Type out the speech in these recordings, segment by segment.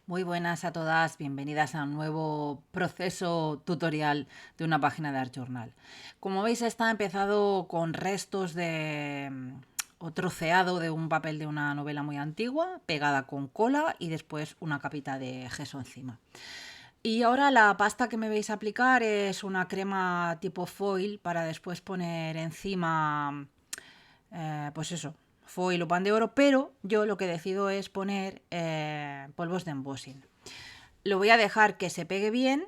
Muy buenas a todas, bienvenidas a un nuevo proceso tutorial de una página de ArtJournal. Como veis, está empezado con restos de o troceado de un papel de una novela muy antigua, pegada con cola y después una capita de gesso encima. Y ahora la pasta que me vais a aplicar es una crema tipo foil para después poner encima, pues eso, foil o pan de oro, pero yo lo que decido es poner polvos de embossing. Lo voy a dejar que se pegue bien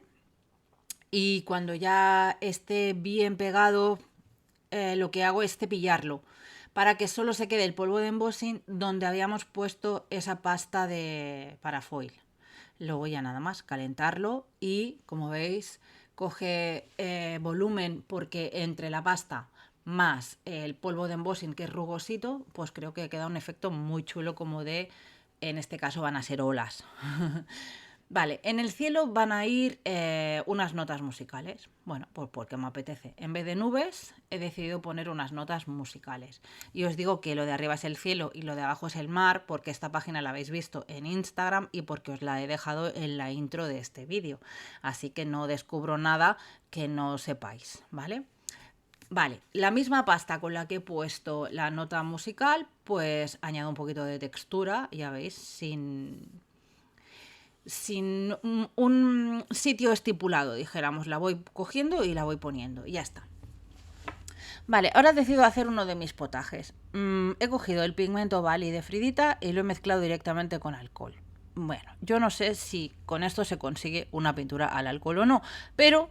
y cuando ya esté bien pegado, lo que hago es cepillarlo para que solo se quede el polvo de embossing donde habíamos puesto esa pasta de parafoil. Lo voy a nada más calentarlo y, como veis, coge volumen porque entre la pasta más el polvo de embossing, que es rugosito, pues creo que queda un efecto muy chulo, como de, en este caso van a ser olas. Vale, en el cielo van a ir unas notas musicales. Bueno, pues porque me apetece. En vez de nubes, he decidido poner unas notas musicales. Y os digo que lo de arriba es el cielo y lo de abajo es el mar, porque esta página la habéis visto en Instagram y porque os la he dejado en la intro de este vídeo. Así que no descubro nada que no sepáis, ¿vale? Vale, la misma pasta con la que he puesto la nota musical, pues añado un poquito de textura, ya veis, sin un sitio estipulado, dijéramos. La voy cogiendo y la voy poniendo y ya está. Vale, ahora decido hacer uno de mis potajes. He cogido el pigmento Bali de Fridita y lo he mezclado directamente con alcohol. Bueno, yo no sé si con esto se consigue una pintura al alcohol o no, pero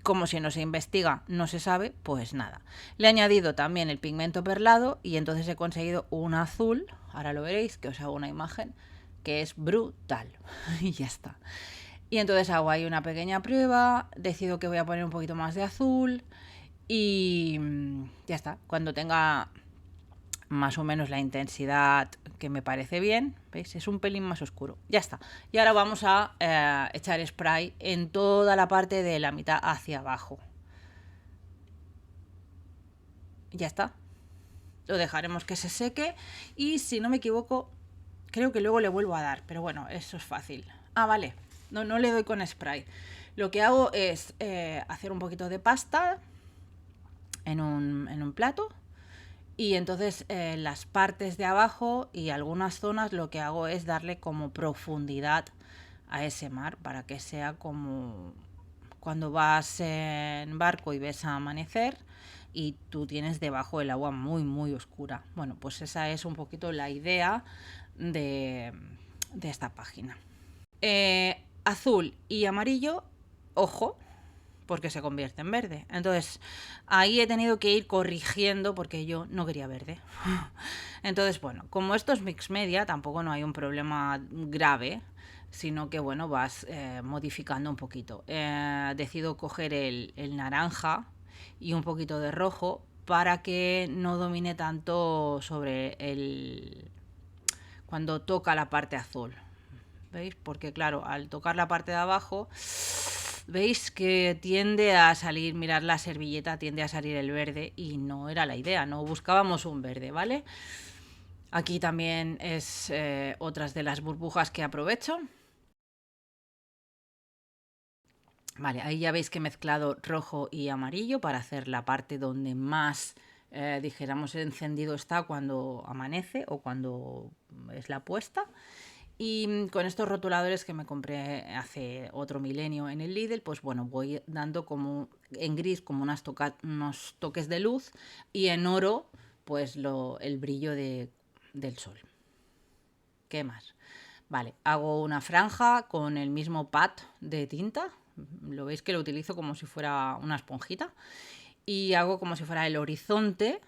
como si no se investiga, no se sabe, pues nada. Le he añadido también el pigmento perlado y entonces he conseguido un azul, ahora lo veréis, que os hago una imagen, que es brutal. Y ya está. Y entonces hago ahí una pequeña prueba, decido que voy a poner un poquito más de azul y ya está. Cuando tenga más o menos la intensidad que me parece bien, ¿veis? Es un pelín más oscuro. Ya está. Y ahora vamos a echar spray en toda la parte de la mitad hacia abajo. Ya está. Lo dejaremos que se seque y, si no me equivoco, creo que luego le vuelvo a dar, pero bueno, eso es fácil. Ah, vale. No le doy con spray. Lo que hago es hacer un poquito de pasta en un plato. Y entonces las partes de abajo y algunas zonas lo que hago es darle como profundidad a ese mar para que sea como cuando vas en barco y ves a amanecer y tú tienes debajo el agua muy muy oscura. Bueno, pues esa es un poquito la idea de esta página. Azul y amarillo, ojo, porque se convierte en verde. Entonces, ahí he tenido que ir corrigiendo porque yo no quería verde. Entonces, bueno, como esto es mix media, tampoco no hay un problema grave, sino que, bueno, vas modificando un poquito. Decido coger el naranja y un poquito de rojo para que no domine tanto sobre el cuando toca la parte azul. ¿Veis? Porque claro, al tocar la parte de abajo, veis que tiende a salir, mirad la servilleta, tiende a salir el verde y no era la idea, no buscábamos un verde, ¿vale? Aquí también es otras de las burbujas que aprovecho. Vale, ahí ya veis que he mezclado rojo y amarillo para hacer la parte donde más, dijéramos, encendido está cuando amanece o cuando es la puesta. Y con estos rotuladores que me compré hace otro milenio en el Lidl, pues bueno, voy dando como en gris como unos toques de luz y en oro pues el brillo del sol. ¿Qué más? Vale, hago una franja con el mismo pad de tinta. Lo veis que lo utilizo como si fuera una esponjita. Y hago como si fuera el horizonte.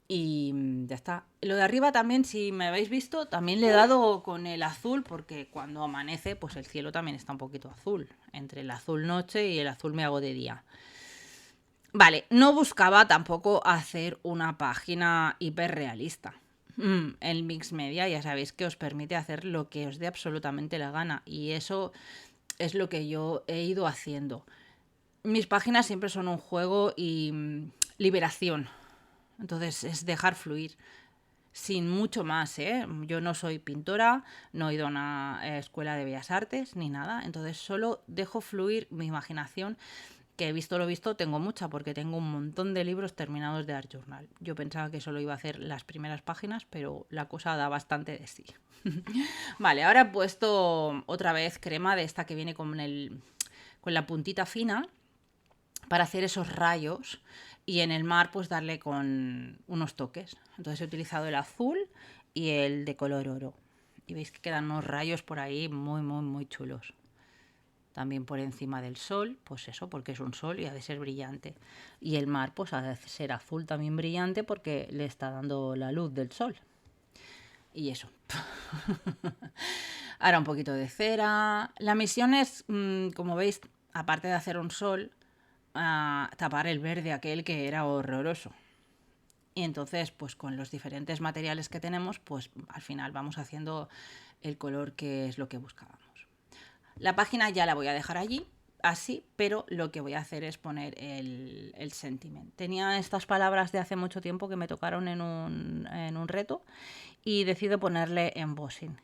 Y ya está. Lo de arriba también, si me habéis visto, también le he dado con el azul, porque cuando amanece, pues el cielo también está un poquito azul. Entre el azul noche y el azul me hago de día. Vale, no buscaba tampoco hacer una página hiperrealista. El mix media ya sabéis que os permite hacer lo que os dé absolutamente la gana, y eso es lo que yo he ido haciendo. Mis páginas siempre son un juego y liberación. Entonces es dejar fluir. sin mucho más, ¿eh? Yo no soy pintora, no he ido a una escuela de bellas artes ni nada, entonces solo dejo fluir mi imaginación, que he visto lo visto tengo mucha, porque tengo un montón de libros terminados de Art Journal. Yo pensaba que solo iba a hacer las primeras páginas, pero la cosa da bastante de sí. Vale, ahora he puesto otra vez crema de esta que viene con la puntita fina para hacer esos rayos, y en el mar pues darle con unos toques. Entonces he utilizado el azul y el de color oro. Y veis que quedan unos rayos por ahí muy, muy, muy chulos. También por encima del sol, pues eso, porque es un sol y ha de ser brillante. Y el mar pues ha de ser azul también brillante porque le está dando la luz del sol. Y eso. Ahora un poquito de cera. La misión es, como veis, aparte de hacer un sol, tapar el verde aquel que era horroroso. Y entonces, pues con los diferentes materiales que tenemos, pues al final vamos haciendo el color que es lo que buscábamos. La página ya la voy a dejar allí, así, pero lo que voy a hacer es poner el sentiment. Tenía estas palabras de hace mucho tiempo que me tocaron en un reto y decido ponerle embossing.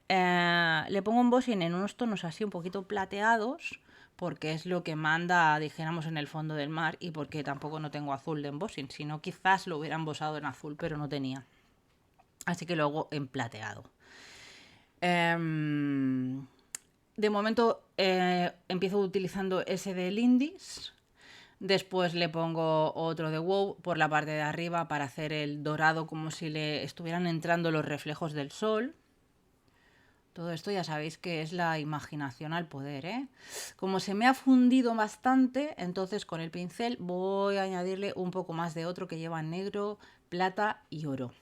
Le pongo embossing en unos tonos así un poquito plateados, porque es lo que manda, dijéramos, en el fondo del mar, y porque tampoco no tengo azul de embossing, si no quizás lo hubiera embosado en azul, pero no tenía. Así que lo hago en plateado. De momento empiezo utilizando ese de Lindis. Después le pongo otro de WoW por la parte de arriba para hacer el dorado, como si le estuvieran entrando los reflejos del sol. Todo esto ya sabéis que es la imaginación al poder, ¿eh? Como se me ha fundido bastante, entonces con el pincel voy a añadirle un poco más de otro que lleva negro, plata y oro.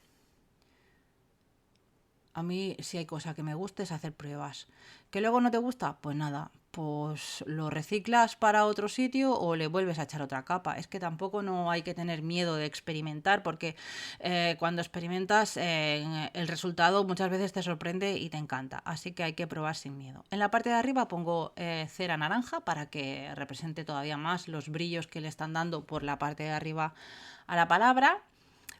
A mí, si hay cosa que me gusta, es hacer pruebas. ¿Que luego no te gusta? Pues nada, pues lo reciclas para otro sitio o le vuelves a echar otra capa. Es que tampoco no hay que tener miedo de experimentar, porque cuando experimentas el resultado muchas veces te sorprende y te encanta. Así que hay que probar sin miedo. En la parte de arriba pongo cera naranja para que represente todavía más los brillos que le están dando por la parte de arriba a la palabra.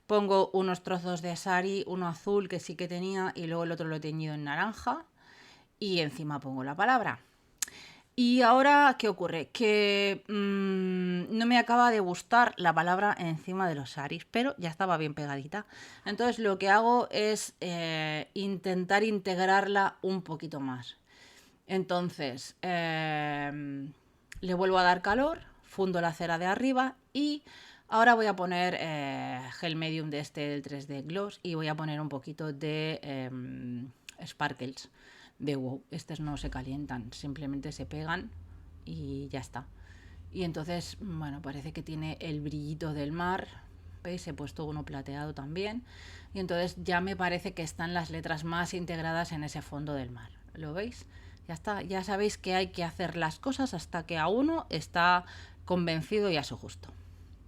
Pongo unos trozos de sari, uno azul que sí que tenía y luego el otro lo he teñido en naranja, y encima pongo la palabra. Y ahora, ¿qué ocurre? Que no me acaba de gustar la palabra encima de los saris, pero ya estaba bien pegadita. Entonces lo que hago es intentar integrarla un poquito más. Entonces le vuelvo a dar calor, fundo la cera de arriba y ahora voy a poner gel medium de este del 3D Gloss, y voy a poner un poquito de sparkles de WoW. Estos no se calientan, simplemente se pegan y ya está. Y entonces, bueno, parece que tiene el brillito del mar. ¿Veis? He puesto uno plateado también. Y entonces ya me parece que están las letras más integradas en ese fondo del mar. ¿Lo veis? Ya está. Ya sabéis que hay que hacer las cosas hasta que a uno está convencido y a su gusto.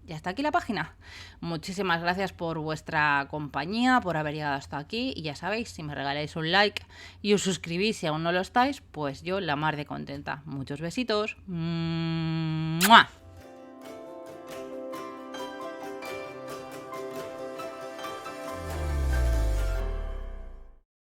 Y hasta aquí la página. Muchísimas gracias por vuestra compañía, por haber llegado hasta aquí. Y ya sabéis, si me regaláis un like y os suscribís si aún no lo estáis, pues yo la mar de contenta. Muchos besitos. ¡Mua!